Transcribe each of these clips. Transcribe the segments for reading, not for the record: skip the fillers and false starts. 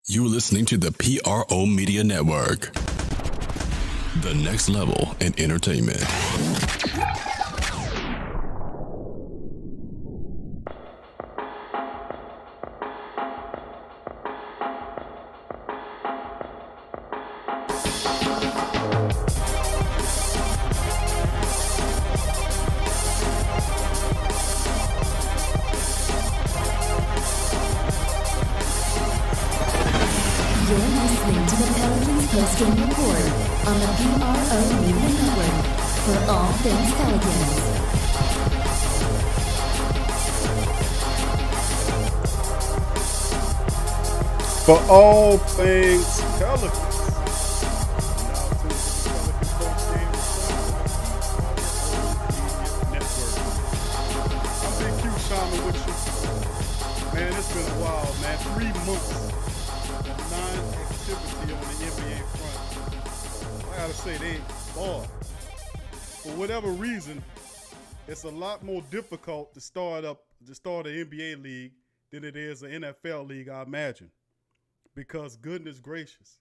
You're listening to the PRO Media Network, the next level in entertainment. You're listening to the Pelicans post-game report on the PRO Media Network for all things Pelicans. For all things Pelicans. I'm Big Q Shaman with you. Man, it's been a while, man. 3 months of non-activity on the NBA front. I gotta say, they bored. For whatever reason, it's a lot more difficult to start an NBA league than it is an NFL league, I imagine. Because goodness gracious,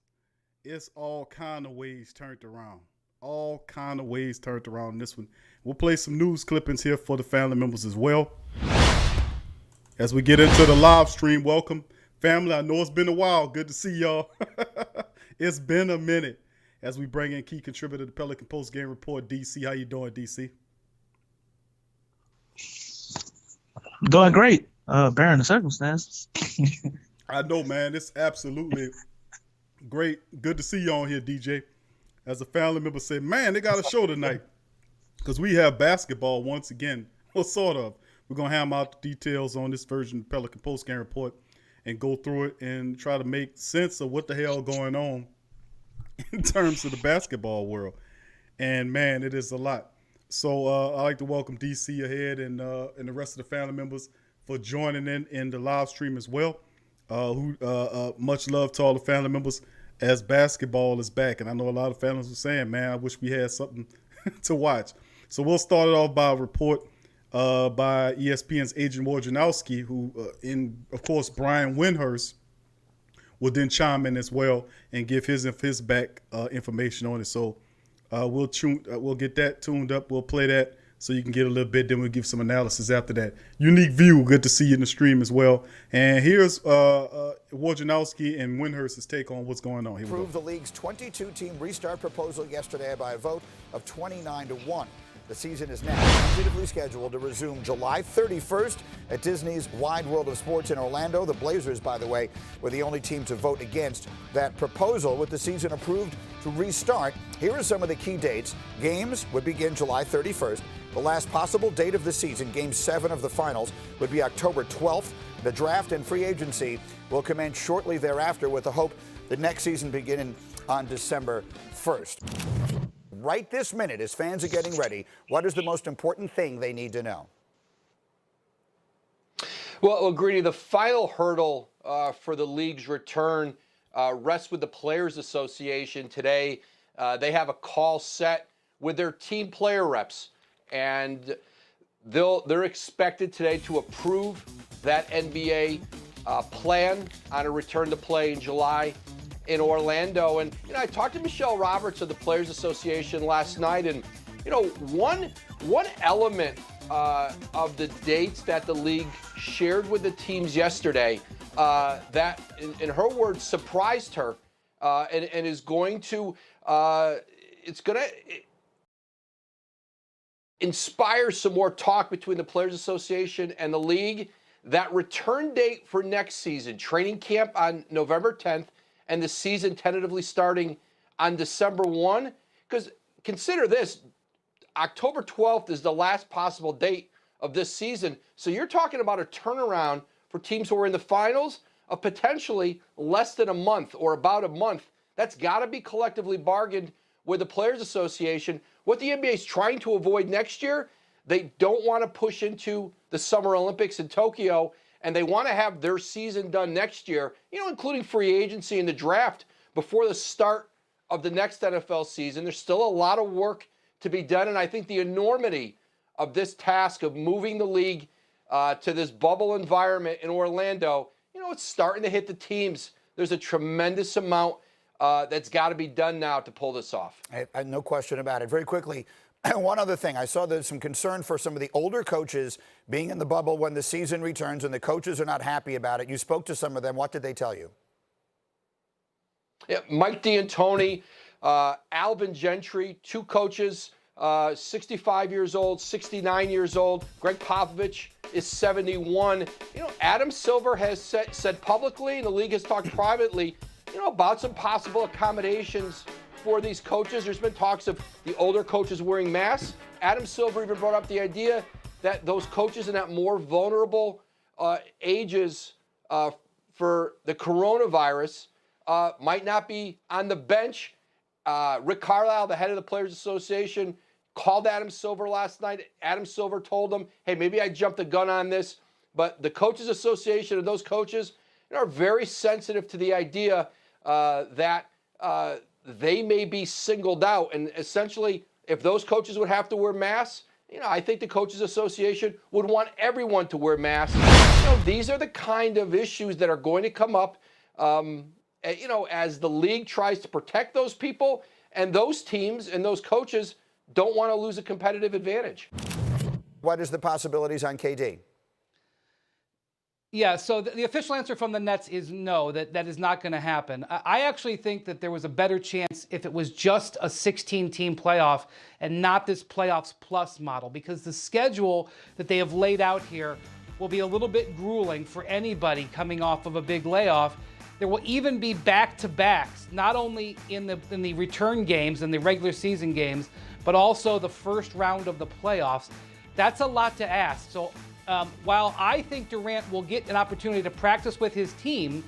it's all kind of ways turned around. All kind of ways turned around in this one. We'll play some news clippings here for the family members as well. As we get into the live stream, welcome, family. I know it's been a while. Good to see y'all. It's been a minute. As we bring in key contributor to the Pelican Post Game Report, DC. How you doing, DC? Doing great, bearing the circumstances. I know, man. It's absolutely great. Good to see you on here, DJ. As a family member said, man, they got a show tonight because we have basketball once again. Well, sort of. We're going to hammer out the details on this version of the Pelican Post Game Report and go through it and try to make sense of what the hell going on in terms of the basketball world. And, man, it is a lot. So I'd like to welcome DC ahead and the rest of the family members for joining in the live stream as well. Much love to all the family members as basketball is back. And I know a lot of families were saying, man, I wish we had something to watch. So we'll start it off by a report by ESPN's Adrian Wojnarowski, who, of course, Brian Windhorst will then chime in as well and give his back information on it. So we'll get that tuned up. We'll play that so you can get a little bit. Then we'll give some analysis after that. Unique view. Good to see you in the stream as well. And here's Wojnarowski and Windhorst's take on what's going on. Here Approved the league's 22-team restart proposal yesterday by a vote of 29-1. The season is now tentatively scheduled to resume July 31st at Disney's Wide World of Sports in Orlando. The Blazers, by the way, were the only team to vote against that proposal. With the season approved to restart, here are some of the key dates. Games would begin July 31st. The last possible date of the season, Game 7 of the finals, would be October 12th. The draft and free agency will commence shortly thereafter with the hope the next season beginning on December 1st. Right this minute, as fans are getting ready, what is the most important thing they need to know? Well, Greedy, the final hurdle for the league's return rests with the Players Association today. They have a call set with their team player reps, and they're expected today to approve that NBA plan on a return to play in July in Orlando. And, I talked to Michelle Roberts of the Players Association last night, and, one element of the dates that the league shared with the teams yesterday that, in her words, surprised her and is going to, it's going to inspire some more talk between the Players Association and the league. That return date for next season, training camp on November 10th, and the season tentatively starting on December 1. Because consider this, October 12th is the last possible date of this season. So you're talking about a turnaround for teams who are in the finals of potentially less than a month or about a month. That's got to be collectively bargained with the Players Association. What the NBA is trying to avoid next year, they don't want to push into the Summer Olympics in Tokyo, and they want to have their season done next year, including free agency and the draft before the start of the next NFL season. There's still a lot of work to be done, and I think the enormity of this task of moving the league to this bubble environment in Orlando, it's starting to hit the teams There's a tremendous amount that's got to be done now to pull this off. No question about it. Very quickly, one other thing. I saw there's some concern for some of the older coaches being in the bubble when the season returns, and the coaches are not happy about it. You spoke to some of them. What did they tell you? Yeah, Mike D'Antoni, Alvin Gentry, two coaches, 65 years old, 69 years old. Greg Popovich is 71. Adam Silver has said publicly, and the league has talked privately, about some possible accommodations for these coaches. There's been talks of the older coaches wearing masks. Adam Silver even brought up the idea that those coaches in that more vulnerable ages for the coronavirus might not be on the bench. Rick Carlisle, the head of the Players Association, called Adam Silver last night. Adam Silver told him, hey, maybe I jumped the gun on this. But the Coaches Association and those coaches are very sensitive to the idea that they may be singled out. And essentially, if those coaches would have to wear masks, I think the Coaches Association would want everyone to wear masks. These are the kind of issues that are going to come up, as the league tries to protect those people, and those teams and those coaches don't want to lose a competitive advantage. What is the possibilities on KD? Yeah, so the official answer from the Nets is no, that is not going to happen. I actually think that there was a better chance if it was just a 16-team playoff and not this playoffs plus model, because the schedule that they have laid out here will be a little bit grueling for anybody coming off of a big layoff. There will even be back-to-backs, not only in the return games and the regular season games, but also the first round of the playoffs. That's a lot to ask. So while I think Durant will get an opportunity to practice with his team,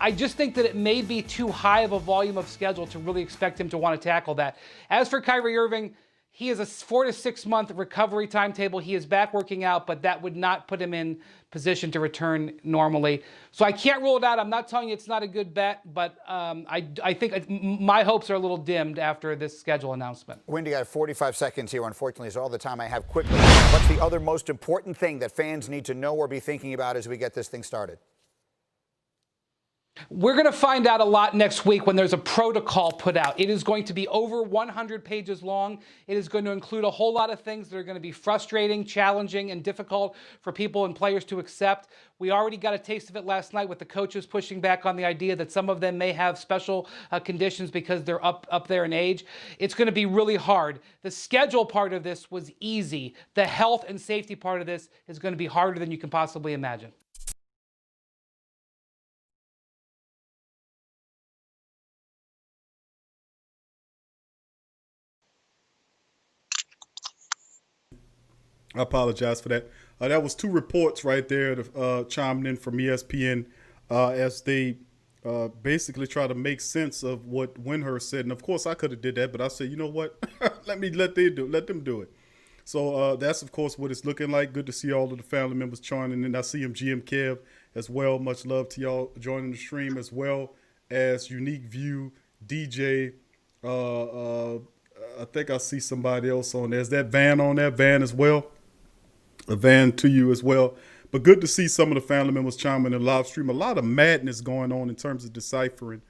I just think that it may be too high of a volume of schedule to really expect him to want to tackle that. As for Kyrie Irving, he has a 4 to 6 month recovery timetable. He is back working out, but that would not put him in position to return normally. So I can't rule it out. I'm not telling you it's not a good bet, but I think my hopes are a little dimmed after this schedule announcement. Wendy, I have 45 seconds here. Unfortunately, it's all the time I have. Quickly, what's the other most important thing that fans need to know or be thinking about as we get this thing started? We're going to find out a lot next week when there's a protocol put out. It is going to be over 100 pages long. It is going to include a whole lot of things that are going to be frustrating, challenging, and difficult for people and players to accept. We already got a taste of it last night with the coaches pushing back on the idea that some of them may have special conditions because they're up there in age. It's going to be really hard. The schedule part of this was easy. The health and safety part of this is going to be harder than you can possibly imagine. I apologize for that. That was two reports right there chiming in from ESPN as they basically try to make sense of what Windhurst said. And, of course, I could have did that, but I said, you know what? let them do it. So that's, of course, what it's looking like. Good to see all of the family members joining. And I see him, GM Kev, as well. Much love to y'all joining the stream, as well as Unique View, DJ. I think I see somebody else on there. Is that Van on there? Van as well? A Van to you as well. But good to see some of the family members chiming in the live stream. A lot of madness going on in terms of deciphering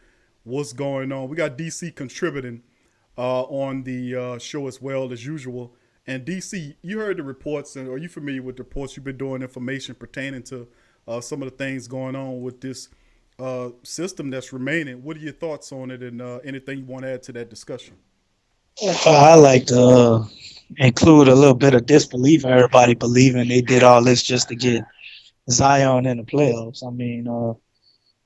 what's going on. We got DC contributing on the show as well as usual. And DC, you heard the reports, and are you familiar with the reports? You've been doing information pertaining to some of the things going on with this system that's remaining. What are your thoughts on it, and anything you want to add to that discussion? I like to include a little bit of disbelief. Everybody believing they did all this just to get Zion in the playoffs. I mean,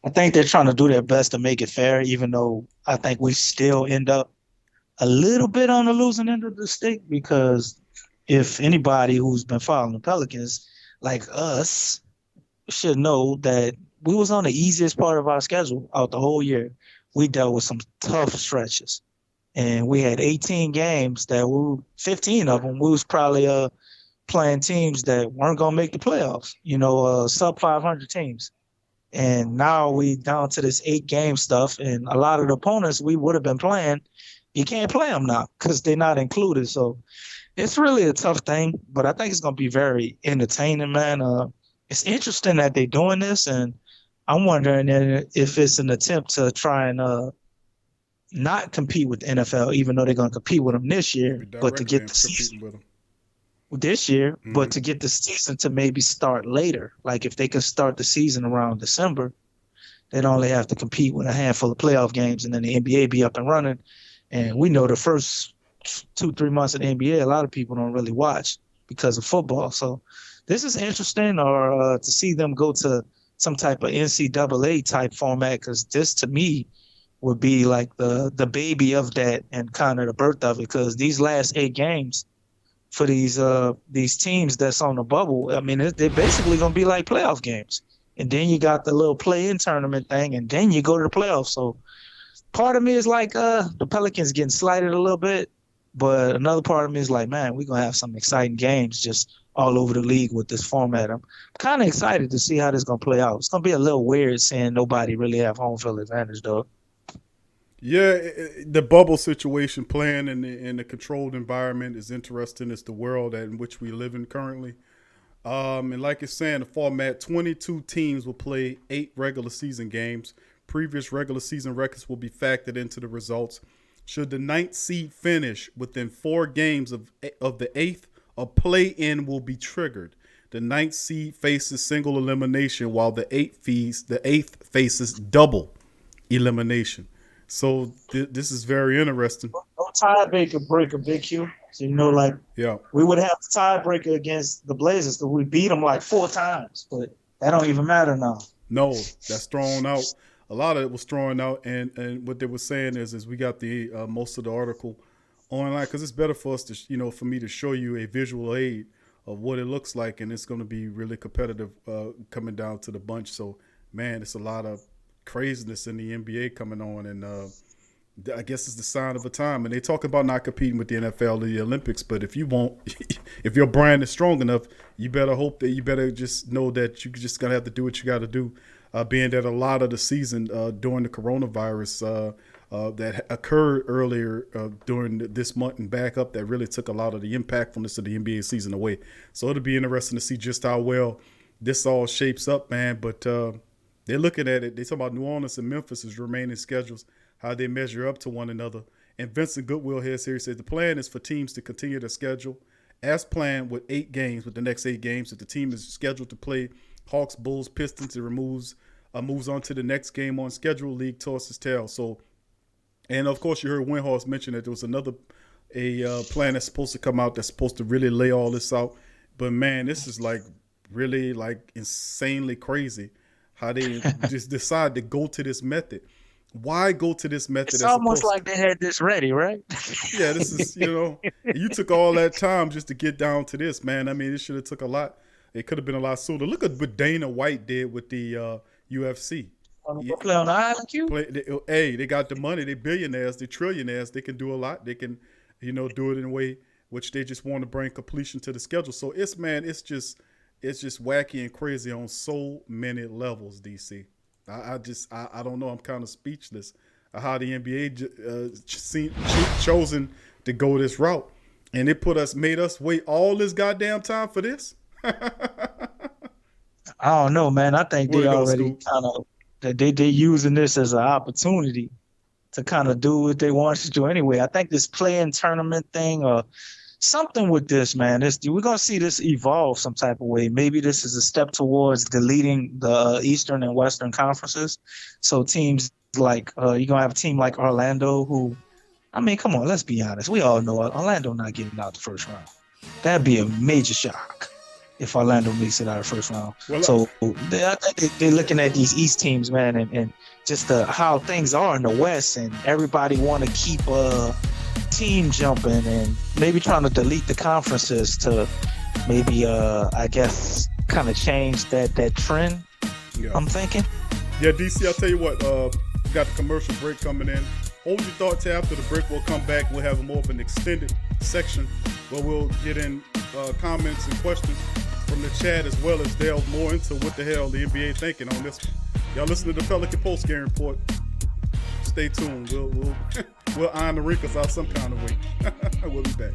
I think they're trying to do their best to make it fair, even though I think we still end up a little bit on the losing end of the stick, because if anybody who's been following the Pelicans, like us, should know that we was on the easiest part of our schedule out the whole year. We dealt with some tough stretches. And we had 18 games that 15 of them, we was probably playing teams that weren't going to make the playoffs, sub 500 teams. And now we down to this 8-game stuff. And a lot of the opponents we would have been playing, you can't play them now because they're not included. So it's really a tough thing, but I think it's going to be very entertaining, man. It's interesting that they're doing this, and I'm wondering if it's an attempt to try and not compete with the NFL, even though they're going to compete with them this year, Be but to directly get the season competing with them. this year, but to get the season to maybe start later. Like if they can start the season around December, they'd only have to compete with a handful of playoff games, and then the NBA be up and running. And we know the first 2-3 months of the NBA, a lot of people don't really watch because of football. So this is interesting, or to see them go to some type of NCAA type format, because this to me would be like the baby of that and kind of the birth of it, because these last 8 games for these teams that's on the bubble, I mean, they're basically going to be like playoff games. And then you got the little play-in tournament thing, and then you go to the playoffs. So part of me is like the Pelicans getting slighted a little bit, but another part of me is like, man, we're going to have some exciting games just all over the league with this format. I'm kind of excited to see how this is going to play out. It's going to be a little weird seeing nobody really have home field advantage, though. Yeah, the bubble situation, playing in the controlled environment, is interesting. It's the world in which we live in currently. And like it's saying, the format, 22 teams will play 8 regular season games. Previous regular season records will be factored into the results. Should the 9th seed finish within 4 games of the 8th, a play-in will be triggered. The 9th seed faces single elimination, while the 8th faces double elimination. So this is very interesting. No tiebreaker, Big Q. So, like, yeah, we would have the tiebreaker against the Blazers because we beat them like 4 times, but that don't even matter now. No, that's thrown out. A lot of it was thrown out, and what they were saying is we got the most of the article online, because it's better for us to, for me to show you a visual aid of what it looks like, and it's going to be really competitive coming down to the bunch. So, man, it's a lot of craziness in the NBA coming on, and I guess it's the sign of a time. And they talk about not competing with the NFL or the Olympics, but if your brand is strong enough, you better just know that you just gotta have to do what you got to do. Being that a lot of the season during the coronavirus that occurred earlier during this month and back up, that really took a lot of the impactfulness of the NBA season away. So it'll be interesting to see just how well this all shapes up, man. But they're looking at it. They talk about New Orleans and Memphis' remaining schedules, how they measure up to one another. And Vincent Goodwill here says the plan is for teams to continue their schedule as planned with 8 games, with the next 8 games. If the team is scheduled to play Hawks, Bulls, Pistons, it moves on to the next game on schedule. League tosses tail. So, and of course, you heard Windhorst mention that there was a plan that's supposed to come out that's supposed to really lay all this out. But man, this is like really like insanely crazy how they just decide to go to this method. Why go to this method? It's almost like they had this ready, right? Yeah, this is, you took all that time just to get down to this, man. I mean, it should have took a lot. It could have been a lot sooner. Look at what Dana White did with the UFC. Play on the island, Q? They got the money. They billionaires. They trillionaires. They can do a lot. They can, do it in a way which they just want to bring completion to the schedule. So it's just wacky and crazy on so many levels, DC. I don't know. I'm kind of speechless how the NBA chosen to go this route, and it made us wait all this goddamn time for this. I don't know, man. I think they already kind of they're using this as an opportunity to kind of do what they want to do anyway. I think this play-in tournament thing or something with this, man. We're gonna see this evolve some type of way. Maybe this is a step towards deleting the Eastern and Western conferences. So teams like you're gonna have a team like Orlando, who, I mean, come on, let's be honest. We all know Orlando not getting out the first round. That'd be a major shock if Orlando makes it out of the first round. So they're looking at these East teams, man, and just how things are in the West, and everybody want to keep team jumping and maybe trying to delete the conferences to maybe I guess kind of change that trend. Yeah. I'm thinking. Yeah, DC, I'll tell you what, got the commercial break coming in. Hold your thoughts after the break. We'll come back. We'll have more of an extended section where we'll get in comments and questions from the chat, as well as delve more into what the hell the NBA thinking on this. Y'all listen to the Pelican Post Game Report. Stay tuned. We'll iron the wrinkles out some kind of way. We'll be back.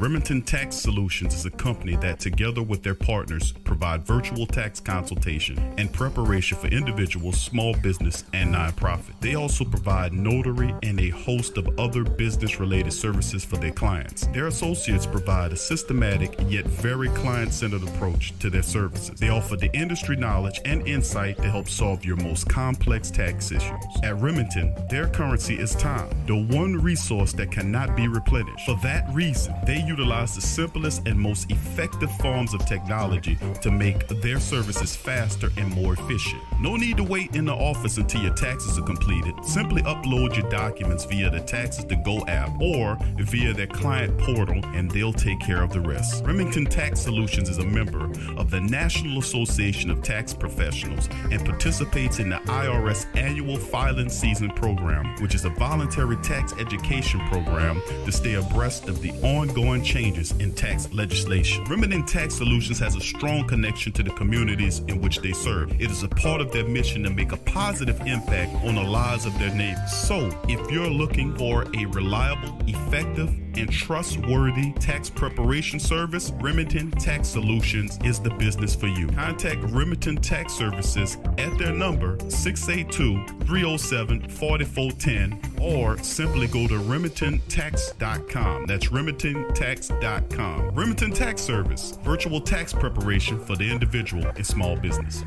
Remington Tax Solutions is a company that, together with their partners, provide virtual tax consultation and preparation for individuals, small business, and nonprofit. They also provide notary and a host of other business-related services for their clients. Their associates provide a systematic yet very client-centered approach to their services. They offer the industry knowledge and insight to help solve your most complex tax issues. At Remington, their currency is time, the one resource that cannot be replenished. For that reason, they utilize the simplest and most effective forms of technology to make their services faster and more efficient. No need to wait in the office until your taxes are completed. Simply upload your documents via the Taxes to Go app or via their client portal, and they'll take care of the rest. Remington Tax Solutions is a member of the National Association of Tax Professionals and participates in the IRS Annual Filing Season Program, which is a voluntary tax education program to stay abreast of the ongoing changes in tax legislation. Remington Tax Solutions has a strong connection to the communities in which they serve. It is a part of their mission to make a positive impact on the lives of their neighbors. So, if you're looking for a reliable, effective, and trustworthy tax preparation service, Remington Tax Solutions is the business for you. Contact Remington Tax Services at their number 682-307-4410 or simply go to remingtontax.com. That's remingtontax.com. Remington Tax Service, virtual tax preparation for the individual and small business.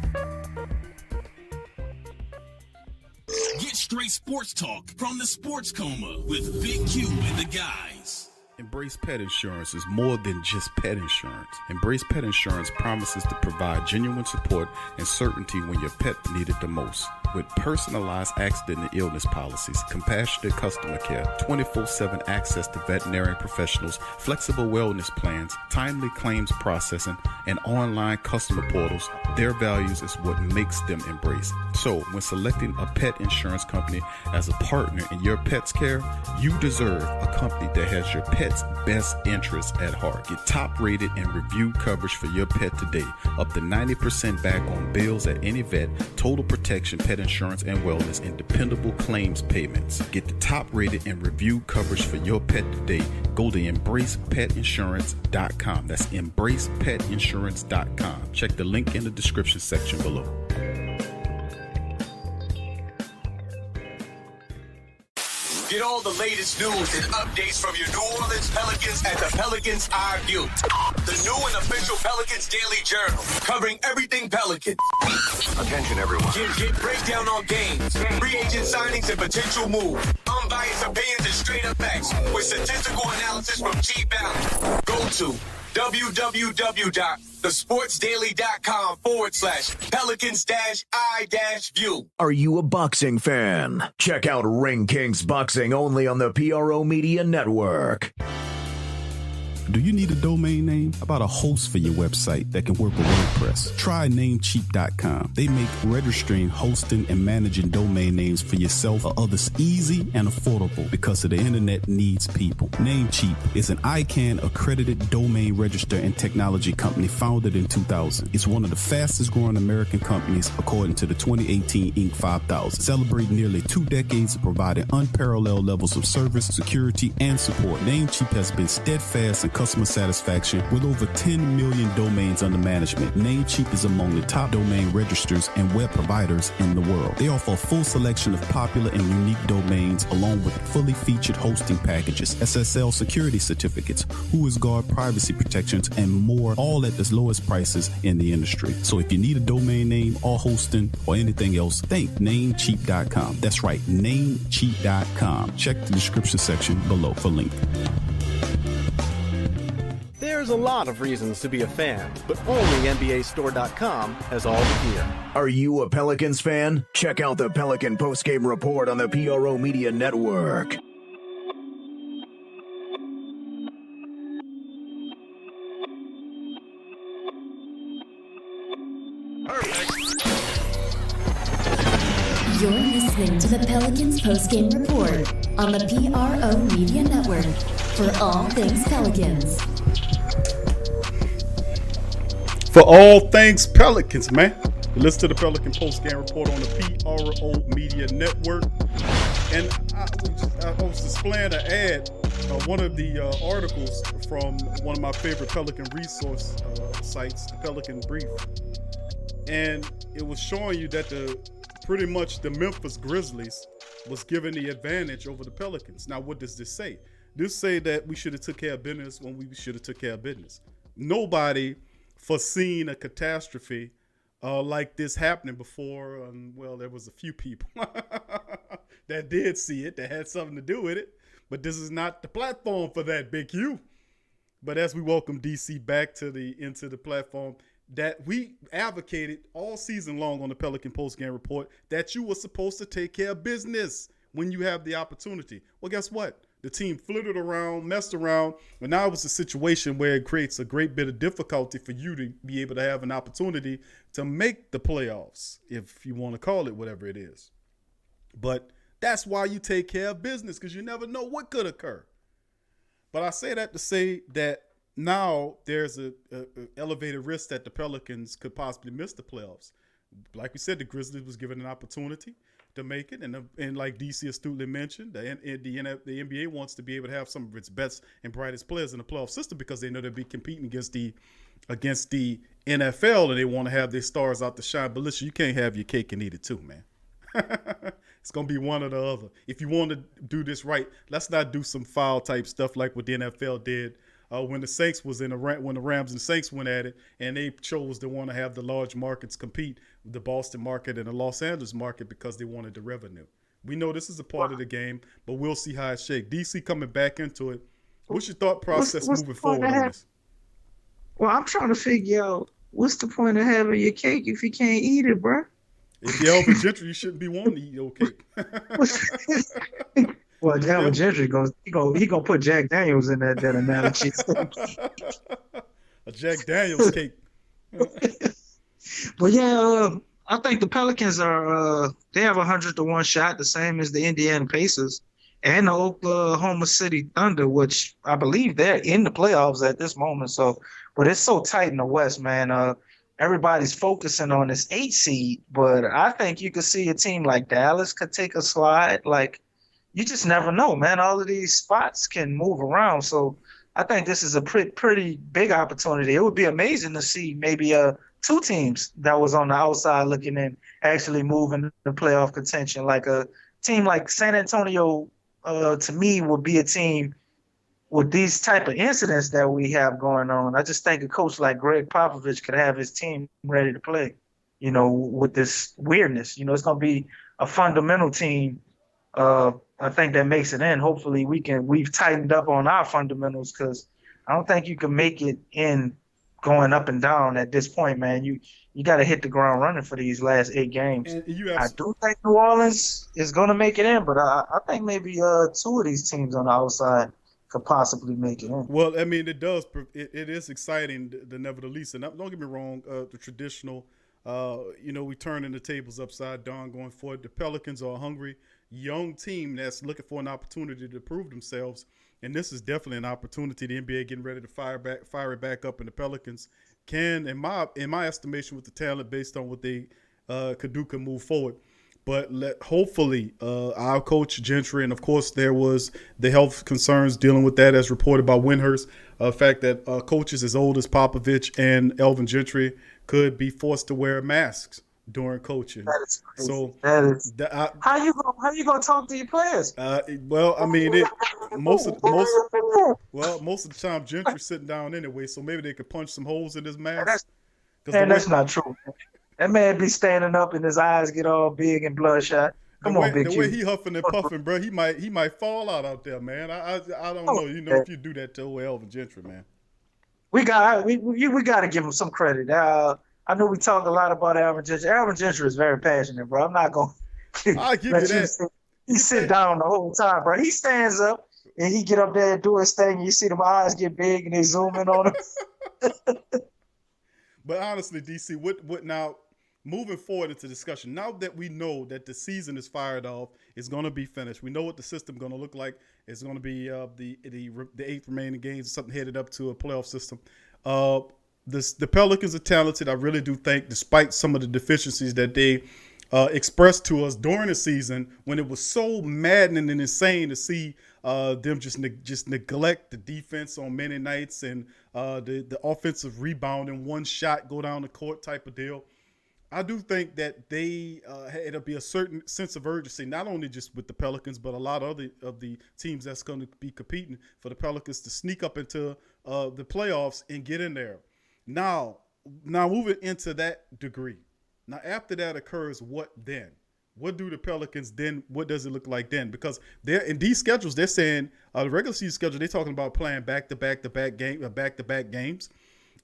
Get straight sports talk from the Sports Coma with Big Q and the guys. Embrace Pet Insurance is more than just pet insurance. Embrace Pet Insurance promises to provide genuine support and certainty when your pet need it the most. With personalized accident and illness policies, compassionate customer care, 24/7 access to veterinary professionals, flexible wellness plans, timely claims processing, and online customer portals, their values is what makes them Embrace. So, when selecting a pet insurance company as a partner in your pet's care, you deserve a company that has your pet's best interests at heart. Get top-rated and reviewed coverage for your pet today. Up to 90% back on bills at any vet, total protection, pet insurance and wellness, and dependable claims payments. Get the top-rated and reviewed coverage for your pet today. Go to embracepetinsurance.com. That's embracepetinsurance.com. Check the link in the description section below. Get all the latest news and updates from your New Orleans Pelicans at the Pelicans Eye View, the new and official Pelicans Daily Journal, covering everything Pelicans. Attention, everyone. Get breakdown on games, free agent signings, and potential moves. Unbiased opinions and straight up facts with statistical analysis from G Valley. Go to www.thesportsdaily.com/Pelicans-I-View. Are you a boxing fan? Check out Ring Kings Boxing only on the PRO Media Network. Do you need a domain name? How about a host for your website that can work with WordPress? Try Namecheap.com. They make registering, hosting, and managing domain names for yourself or others easy and affordable because the internet needs people. Namecheap is an ICANN accredited domain register and technology company founded in 2000. It's one of the fastest growing American companies according to the 2018 Inc. 5000, celebrating nearly 2 decades of providing unparalleled levels of service, security, and support. Namecheap has been steadfast in customer satisfaction with over 10 million domains under management. Namecheap is among the top domain registers and web providers in the world. They offer a full selection of popular and unique domains along with fully featured hosting packages, SSL security certificates, WhoisGuard privacy protections, and more, all at the lowest prices in the industry. So if you need a domain name or hosting or anything else, think Namecheap.com. That's right, Namecheap.com. Check the description section below for link. There's a lot of reasons to be a fan, but only NBAStore.com has all the gear. Are you a Pelicans fan? Check out the Pelican postgame report on the PRO Media Network. You're listening to the Pelicans postgame report on the PRO Media Network for all things Pelicans. For all things Pelicans, man. You listen to the Pelican postgame report on the PRO Media Network. And I was displaying an ad one of the articles from one of my favorite Pelican resource sites, the Pelican Brief, and it was showing you that pretty much the Memphis Grizzlies was given the advantage over the Pelicans. Now, what does this say? This say that we should have took care of business when we should have took care of business. Nobody foreseen a catastrophe like this happening before. Well, there was a few people that did see it, that had something to do with it. But this is not the platform for that, Big Q. But as we welcome DC back into the platform, that we advocated all season long on the Pelican Postgame Report that you were supposed to take care of business when you have the opportunity. Well, guess what? The team flitted around, messed around, and now it's a situation where it creates a great bit of difficulty for you to be able to have an opportunity to make the playoffs, if you want to call it whatever it is. But that's why you take care of business, because you never know what could occur. But I say that to say that now there's a elevated risk that the Pelicans could possibly miss the playoffs. Like we said, the Grizzlies was given an opportunity to make it, and like DC astutely mentioned, the NBA wants to be able to have some of its best and brightest players in the playoff system because they know they'll be competing against the NFL, and they want to have their stars out to shine. But listen, you can't have your cake and eat it too, man. It's going to be one or the other. If you want to do this right, let's not do some foul type stuff like what the NFL did when the Saints was when the Rams and Saints went at it, and they chose to want to have the large markets compete, the Boston market and the Los Angeles market, because they wanted the revenue. We know this is a part of the game, but we'll see how it shakes. DC coming back into it. What's your thought process moving forward on this? Well, I'm trying to figure out what's the point of having your cake if you can't eat it, bro? If you're Elvin Gentry, you shouldn't be wanting to eat your cake. Well, Elvin Gentry he gonna put Jack Daniels in that analogy. A Jack Daniels cake. But yeah, I think the Pelicans they have 100-1 shot, the same as the Indiana Pacers and the Oklahoma City Thunder, which I believe they're in the playoffs at this moment. So, but it's so tight in the West, man. Everybody's focusing on this 8 seed, but I think you could see a team like Dallas could take a slide. Like, you just never know, man. All of these spots can move around. So I think this is a pretty big opportunity. It would be amazing to see maybe 2 teams that was on the outside looking in actually moving the playoff contention. Like a team like San Antonio, to me, would be a team with these type of incidents that we have going on. I just think a coach like Greg Popovich could have his team ready to play, with this weirdness. It's going to be a fundamental team. I think that makes it in. Hopefully we've tightened up on our fundamentals, because I don't think you can make it in going up and down at this point, man. You got to hit the ground running for these last 8 games. I do think New Orleans is going to make it in, but I think maybe 2 of these teams on the outside could possibly make it in. Well, I mean, it does. It is exciting, the nevertheless. And don't get me wrong, the traditional, we turning the tables upside down going forward. The Pelicans are a hungry young team that's looking for an opportunity to prove themselves. And this is definitely an opportunity. The NBA getting ready to fire it back up, and the Pelicans can, in my estimation, with the talent based on what they could move forward. But hopefully our coach Gentry, and of course there was the health concerns dealing with that as reported by Windhurst, the fact that coaches as old as Popovich and Elvin Gentry could be forced to wear masks during coaching. That is crazy. So how you gonna talk to your players? Well, I mean, most of the time Gentry's sitting down anyway, so maybe they could punch some holes in his mask. That's not true. That man be standing up and his eyes get all big and bloodshot. Come on, Big Q. The way he huffing and puffing, bro, he might fall out there, man. I don't know. If you do that to old Elvin Gentry, man. We got to give him some credit. I know we talk a lot about Elvin Gentry. Elvin Gentry is very passionate, bro. I'm not going to I'll give you that. He sit down the whole time, bro. He stands up and he get up there and do his thing, and you see them eyes get big and they zoom in on him. But honestly, DC, what now? Moving forward into discussion, now that we know that the season is fired off, it's going to be finished. We know what the system going to look like. It's going to be the 8 remaining games, something headed up to a playoff system. The Pelicans are talented. I really do think, despite some of the deficiencies that they expressed to us during the season when it was so maddening and insane to see them just neglect the defense on many nights and the offensive rebound and one shot go down the court type of deal. I do think that it'll be a certain sense of urgency, not only just with the Pelicans, but a lot of the teams that's going to be competing for the Pelicans to sneak up into the playoffs and get in there. Now moving into that degree. Now, after that occurs, what then? What do the Pelicans then? What does it look like then? Because they're in these schedules, they're saying the regular season schedule, they're talking about playing back-to-back games.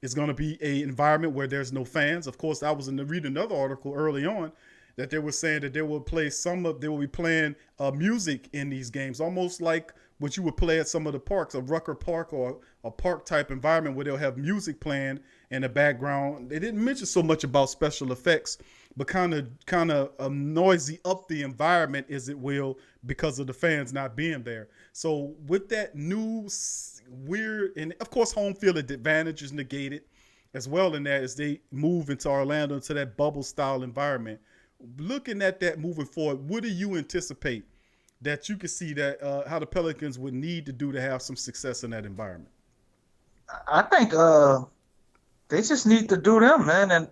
It's going to be an environment where there's no fans. Of course, I was reading another article early on that they were saying that they will be playing music in these games, almost like what you would play at some of the parks, a Rucker Park or a park type environment where they'll have music playing in the background. They didn't mention so much about special effects, but kind of noisy up the environment, as it will, because of the fans not being there. So with that new weird, and of course home field advantage is negated as well in that as they move into Orlando, into that bubble style environment. Looking at that moving forward, what do you anticipate that you could see that how the Pelicans would need to do to have some success in that environment? I think they just need to do them, man, and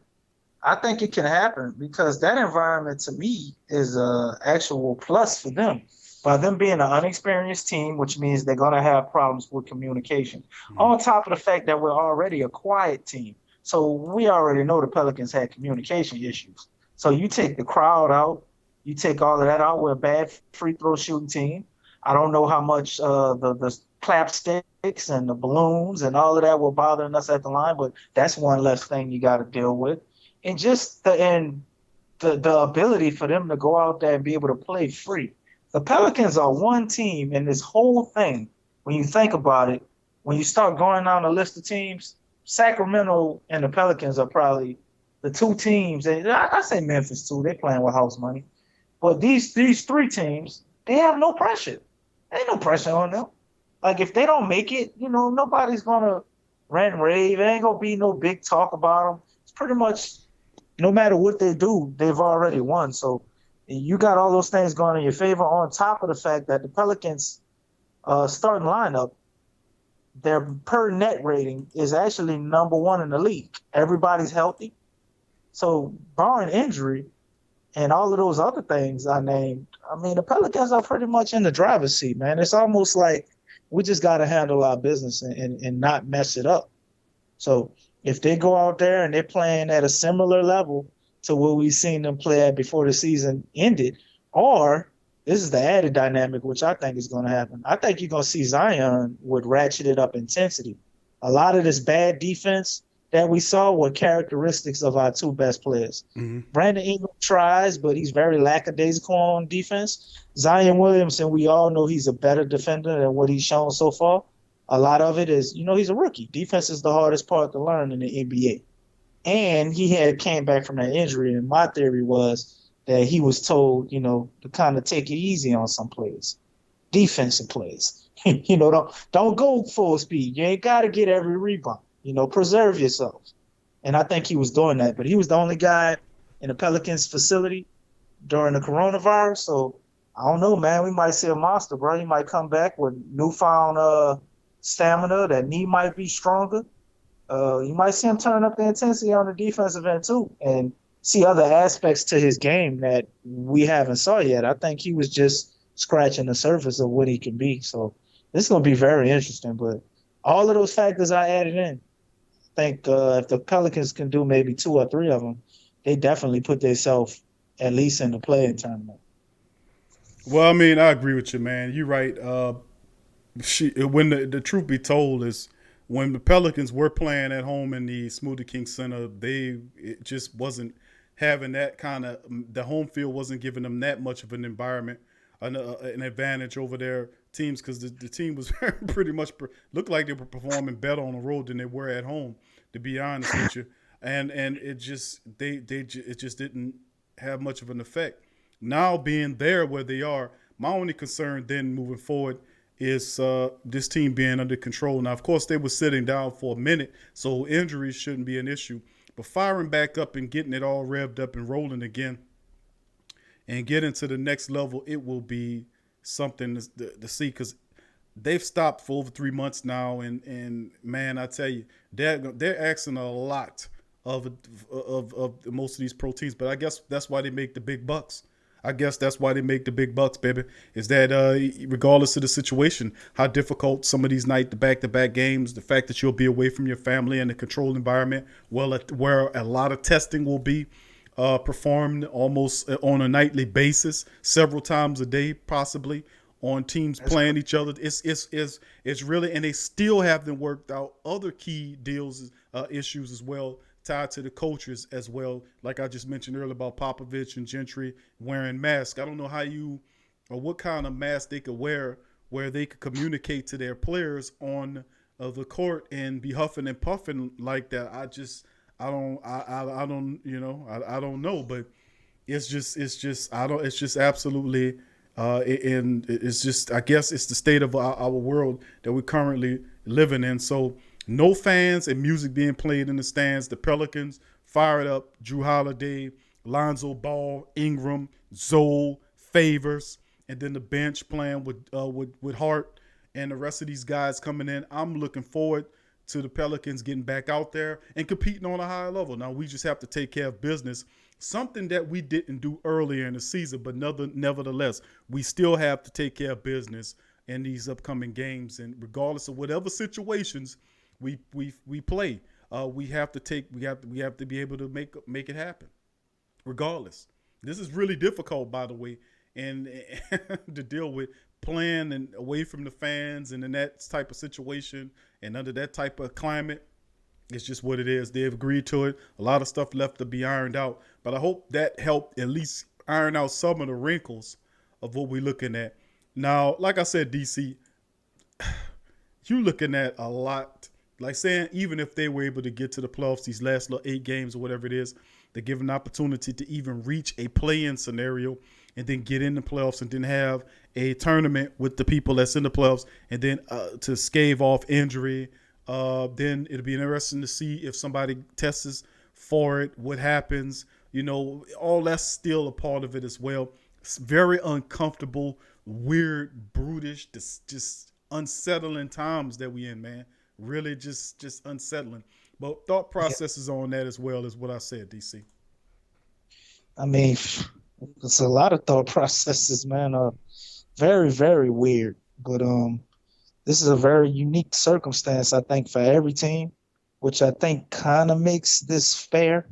I think it can happen because that environment to me is an actual plus for them. By them being an unexperienced team, which means they're going to have problems with communication. Mm-hmm. On top of the fact that we're already a quiet team. So we already know the Pelicans had communication issues. So you take the crowd out, you take all of that out. We're a bad free throw shooting team. I don't know how much the clap sticks and the balloons and all of that were bothering us at the line, but that's one less thing you got to deal with. And just the ability for them to go out there and be able to play free. The Pelicans are one team in this whole thing. When you think about it, when you start going down the list of teams, Sacramento and the Pelicans are probably the two teams. And I say Memphis too. They're playing with house money. But these three teams, they have no pressure. There ain't no pressure on them. Like, if they don't make it, nobody's going to rant and rave. There ain't going to be no big talk about them. It's pretty much no matter what they do, they've already won. So you got all those things going in your favor on top of the fact that the Pelicans starting lineup, their per net rating is actually number 1 in the league. Everybody's healthy. So barring injury and all of those other things I named, I mean, the Pelicans are pretty much in the driver's seat, man. It's almost like we just got to handle our business and not mess it up. So if they go out there and they're playing at a similar level to what we've seen them play at before the season ended, or this is the added dynamic, which I think is going to happen. I think you're going to see Zion with ratcheted up intensity. A lot of this bad defense that we saw were characteristics of our two best players. Mm-hmm. Brandon Ingram tries, but he's very lackadaisical on defense. Zion Williamson, we all know he's a better defender than what he's shown so far. A lot of it is, he's a rookie. Defense is the hardest part to learn in the NBA. And he came back from that injury, and my theory was that he was told, to kind of take it easy on some plays, defensive plays. Don't go full speed. You ain't got to get every rebound. Preserve yourself. And I think he was doing that. But he was the only guy in the Pelicans facility during the coronavirus. So I don't know, man. We might see a monster, bro. He might come back with newfound stamina. That knee might be stronger. You might see him turn up the intensity on the defensive end too, and see other aspects to his game that we haven't saw yet. I think he was just scratching the surface of what he can be. So this is going to be very interesting. But all of those factors I added in, I think if the Pelicans can do maybe 2 or 3 of them, they definitely put themselves at least in the play-in tournament. Well, I mean, I agree with you, man. You're right. When the truth be told is, when the Pelicans were playing at home in the Smoothie King Center, it just wasn't having that kind of – the home field wasn't giving them that much of an environment, an advantage over their teams, because the team was pretty much – looked like they were performing better on the road than they were at home, to be honest with you. And it just – it just didn't have much of an effect. Now being there where they are, my only concern then moving forward – is this team being under control. Now, of course, they were sitting down for a minute, so injuries shouldn't be an issue. But firing back up and getting it all revved up and rolling again, and getting to the next level, it will be something to see, because they've stopped for over 3 months now, and man, I tell you, they're asking a lot of most of these pro teams. But I guess that's why they make the big bucks. Baby. Is that regardless of the situation, how difficult some of these the back-to-back games, the fact that you'll be away from your family in a controlled environment, where a lot of testing will be performed almost on a nightly basis, several times a day, possibly, on teams playing each other. It's really, and they still haven't worked out other key issues as well, tied to the coaches as well. Like I just mentioned earlier about Popovich and Gentry wearing masks. I don't know how or what kind of mask they could wear where they could communicate to their players on the court and be huffing and puffing like that. I don't know, but it's just absolutely, and it's just, I guess it's the state of our world that we're currently living in. So no fans and music being played in the stands. The Pelicans fired up. Drew Holiday, Lonzo Ball, Ingram, Zoe, Favors, and then the bench playing with Hart and the rest of these guys coming in. I'm looking forward to the Pelicans getting back out there and competing on a higher level. Now, we just have to take care of business, something that we didn't do earlier in the season, but nevertheless, we still have to take care of business in these upcoming games. And regardless of whatever situations we play, we have to be able to make it happen. Regardless, this is really difficult, by the way, and to deal with playing and away from the fans and in that type of situation and under that type of climate. It's just what it is. They've agreed to it. A lot of stuff left to be ironed out, but I hope that helped at least iron out some of the wrinkles of what we're looking at. Now, like I said, DC, you looking at a lot, like saying even if they were able to get to the playoffs, these last 8 games or whatever it is, they give an opportunity to even reach a play-in scenario and then get in the playoffs and then have a tournament with the people that's in the playoffs and then to stave off injury. Then it'll be interesting to see if somebody tests for it, what happens. All that's still a part of it as well. It's very uncomfortable, weird, brutish, just unsettling times that we in, man. Really just unsettling. But thought processes on that as well is what I said, DC. I mean, it's a lot of thought processes, man. Very, very weird. But this is a very unique circumstance, I think, for every team, which I think kind of makes this fair.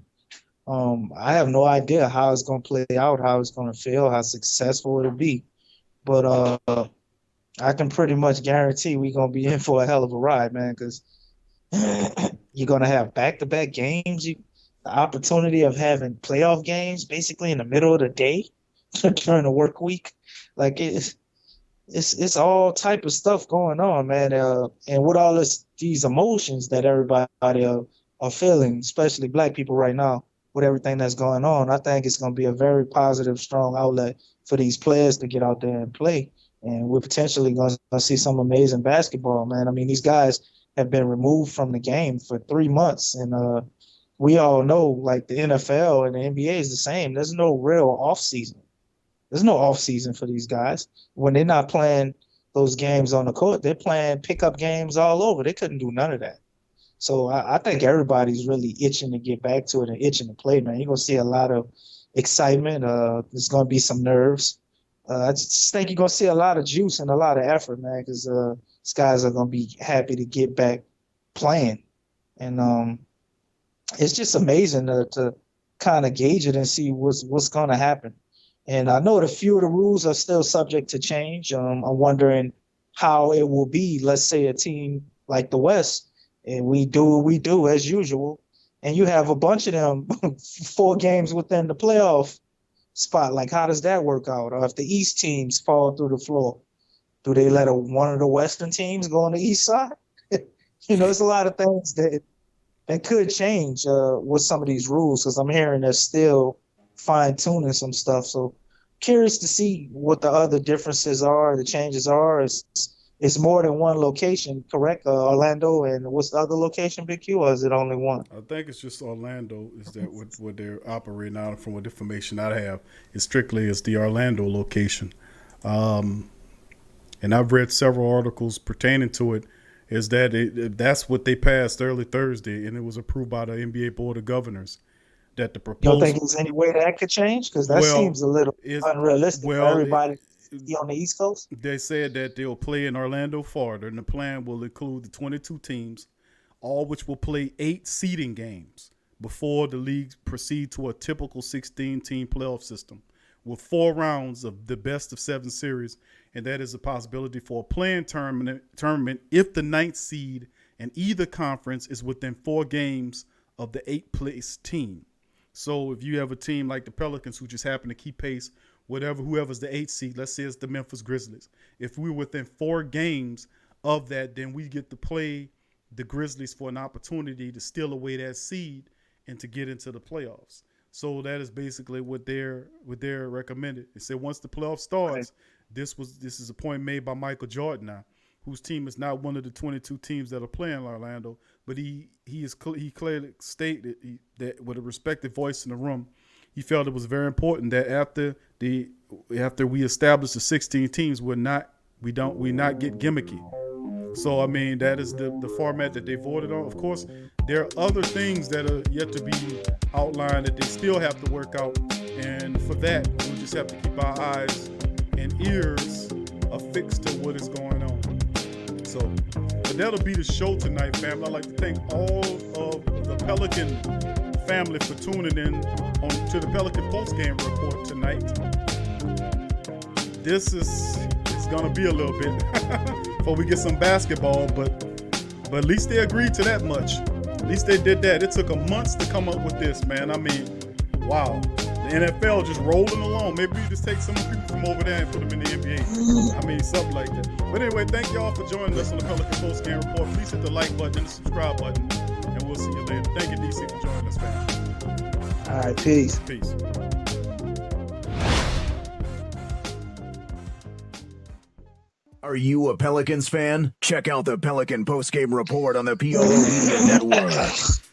I have no idea how it's going to play out, how it's going to feel, how successful it'll be. But I can pretty much guarantee we're going to be in for a hell of a ride, man, because you're going to have back-to-back games. The opportunity of having playoff games basically in the middle of the day during the work week. Like, it's all type of stuff going on, man. And with all these emotions that everybody are feeling, especially black people right now, with everything that's going on, I think it's going to be a very positive, strong outlet for these players to get out there and play. And we're potentially going to see some amazing basketball, man. I mean, these guys have been removed from the game for 3 months. And we all know, like, the NFL and the NBA is the same. There's no real off season. There's no off season for these guys. When they're not playing those games on the court, they're playing pickup games all over. They couldn't do none of that. So I think everybody's really itching to get back to it and itching to play, man. You're going to see a lot of excitement. There's going to be some nerves. I just think you're going to see a lot of juice and a lot of effort, man, because these guys are going to be happy to get back playing. And it's just amazing to kind of gauge it and see what's going to happen. And I know that a few of the rules are still subject to change. I'm wondering how it will be, let's say, a team like the West, and we do what we do as usual, and you have a bunch of them 4 games within the playoff spot. Like, how does that work out? Or if the East teams fall through the floor, do they let one of the Western teams go on the East side? There's a lot of things that could change with some of these rules, because I'm hearing they're still fine-tuning some stuff. So curious to see what the other differences are, the changes are, it's more than one location, correct? Orlando, and what's the other location, Big Q, or is it only one? I think it's just Orlando. Is that what they're operating out of? From what information I have, it's strictly it's the Orlando location. And I've read several articles pertaining to it. Is that that's what they passed early Thursday, and it was approved by the NBA Board of Governors. That the You proposal. don't think there's any way that could change? Because that seems a little unrealistic for everybody to be on the East Coast. They said that they'll play in Orlando, Florida, and the plan will include the 22 teams, all which will play 8 seeding games before the league proceed to a typical 16-team playoff system with 4 rounds of the best of 7 series, and that is a possibility for a play-in tournament if the 9th seed in either conference is within 4 games of the 8th place team. So if you have a team like the Pelicans who just happen to keep pace, whoever's the 8th seed, let's say it's the Memphis Grizzlies. If we're within 4 games of that, then we get to play the Grizzlies for an opportunity to steal away that seed and to get into the playoffs. So that is basically what they're recommended. They said once the playoff starts, this is a point made by Michael Jordan now, whose team is not one of the 22 teams that are playing Orlando, but he clearly stated that with a respected voice in the room, he felt it was very important that after we establish the 16 teams, we not get gimmicky. So I mean that is the format that they voted on. Of course, there are other things that are yet to be outlined that they still have to work out, and for that we just have to keep our eyes and ears affixed to what is going on. So, but that'll be the show tonight, family. I'd like to thank all of the Pelican family for tuning in to the Pelican postgame report tonight. This is gonna be a little bit before we get some basketball, but at least they agreed to that much. At least they did that. It took them months to come up with this, man. I mean, wow. The NFL just rolling along. Maybe we just take some people from over there and put them in the NBA. I mean, something like that. But anyway, thank y'all for joining us on the Pelican Postgame Report. Please hit the like button and the subscribe button, and we'll see you later. Thank you, DC, for joining us, man. All right, peace. Peace. Are you a Pelicans fan? Check out the Pelican Postgame Report on the PRO Media Network.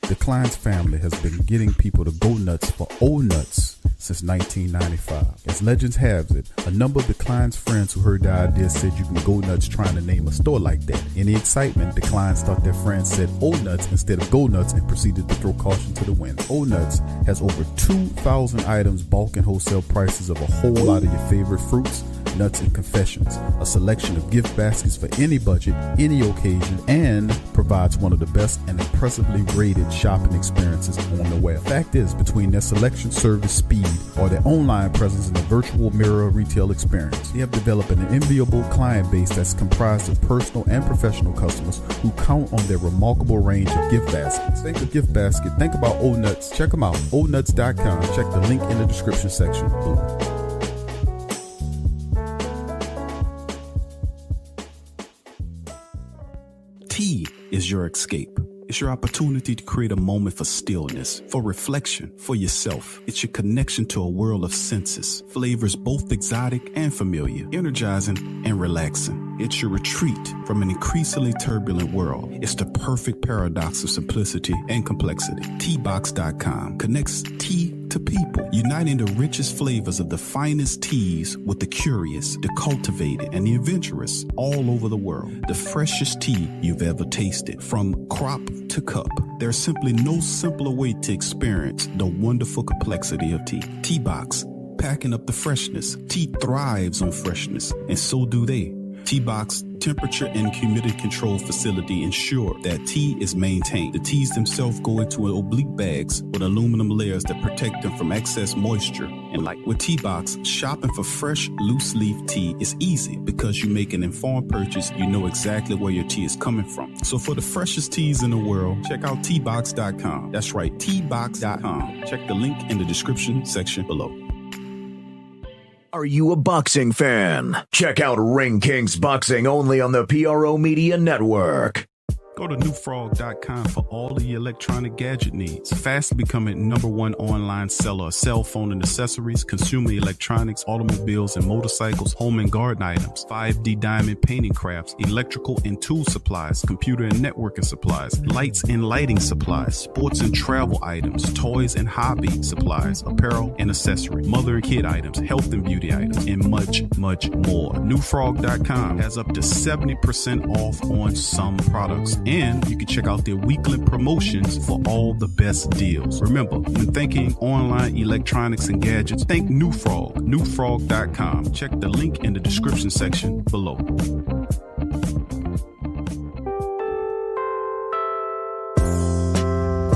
The Kleins family has been getting people to go nuts for old nuts since 1995. As legends have it, a number of the Kleins friends who heard the idea said you can go nuts trying to name a store like that. In the excitement, the Kleins thought their friends said old nuts instead of go nuts and proceeded to throw caution to the wind. Old Nuts has over 2,000 items, bulk and wholesale prices of a whole lot of your favorite fruits, nuts, and confections, a selection of gift baskets for any budget, any occasion, and provides one of the best and impressively rated shopping experiences on the web. Fact is, between their selection, service, speed, or their online presence and the virtual mirror retail experience, they have developed an enviable client base that's comprised of personal and professional customers who count on their remarkable range of gift baskets. Think of gift basket, think about Old Nuts. Check them out, oldnuts.com. Check the link in the description section below. Tea is your escape. It's your opportunity to create a moment for stillness, for reflection, for yourself. It's your connection to a world of senses, flavors both exotic and familiar, energizing and relaxing. It's your retreat from an increasingly turbulent world. It's the perfect paradox of simplicity and complexity. Teabox.com connects tea to people, uniting the richest flavors of the finest teas with the curious, the cultivated, and the adventurous all over the world. The freshest tea you've ever tasted, from crop to cup. There's simply no simpler way to experience the wonderful complexity of tea. Teabox, packing up the freshness. Tea thrives on freshness, and so do they. Teabox temperature and humidity control facility ensure that tea is maintained. The teas themselves go into oblique bags with aluminum layers that protect them from excess moisture and light. With Teabox, shopping for fresh, loose leaf tea is easy because you make an informed purchase. You know exactly where your tea is coming from. So for the freshest teas in the world, check out Teabox.com. That's right, Teabox.com. Check the link in the description section below. Are you a boxing fan? Check out Ring Kings Boxing only on the PRO Media Network. Go to newfrog.com for all of your electronic gadget needs. Fast becoming #1 online seller of cell phone and accessories, consumer electronics, automobiles and motorcycles, home and garden items, 5D diamond painting crafts, electrical and tool supplies, computer and networking supplies, lights and lighting supplies, sports and travel items, toys and hobby supplies, apparel and accessory, mother and kid items, health and beauty items, and much, much more. Newfrog.com has up to 70% off on some products. And you can check out their weekly promotions for all the best deals. Remember, when thinking online electronics and gadgets, think New Frog. Newfrog.com. Check the link in the description section below.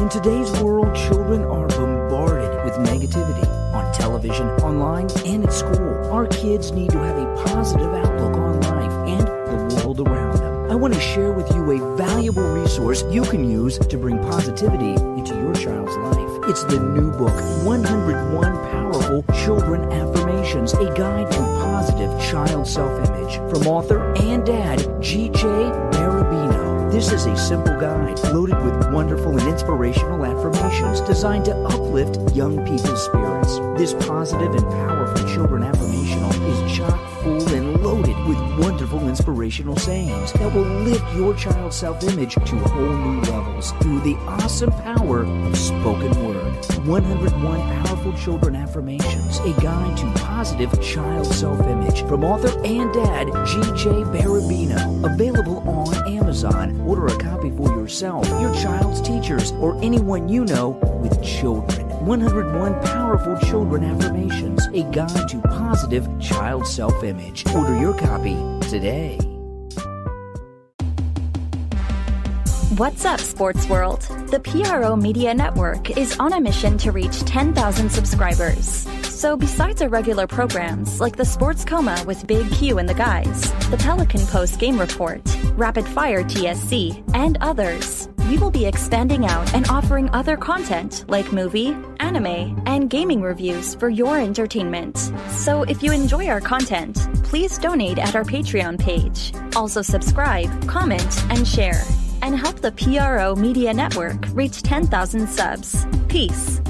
In today's world, children are bombarded with negativity on television, online, and at school. Our kids need to have a positive outlook on life and the world around them. I want to share with you a valuable resource you can use to bring positivity into your child's life. It's the new book, 101 Powerful Children Affirmations, a guide to positive child self-image, from author and dad, G.J. Barabino. This is a simple guide loaded with wonderful and inspirational affirmations designed to uplift young people's spirits. This positive and powerful children affirmational is chock full and loaded with wonderful inspirational sayings that will lift your child's self-image to whole new levels through the awesome power of spoken word. 101 Powerful Children Affirmations, a guide to positive child self-image, from author and dad, G.J. Barabino. Available on Amazon. Order a copy for yourself, your child's teachers, or anyone you know with children. 101 Powerful Children Affirmations, a guide to positive child self-image. Order your copy today. What's up, sports world? The PRO Media Network is on a mission to reach 10,000 subscribers. So besides our regular programs like the Sports Coma with Big Q and the guys, the Pelican Post Game Report, Rapid Fire TSC, and others, we will be expanding out and offering other content like movie, anime, and gaming reviews for your entertainment. So if you enjoy our content, please donate at our Patreon page. Also subscribe, comment, and share, and help the PRO Media Network reach 10,000 subs. Peace.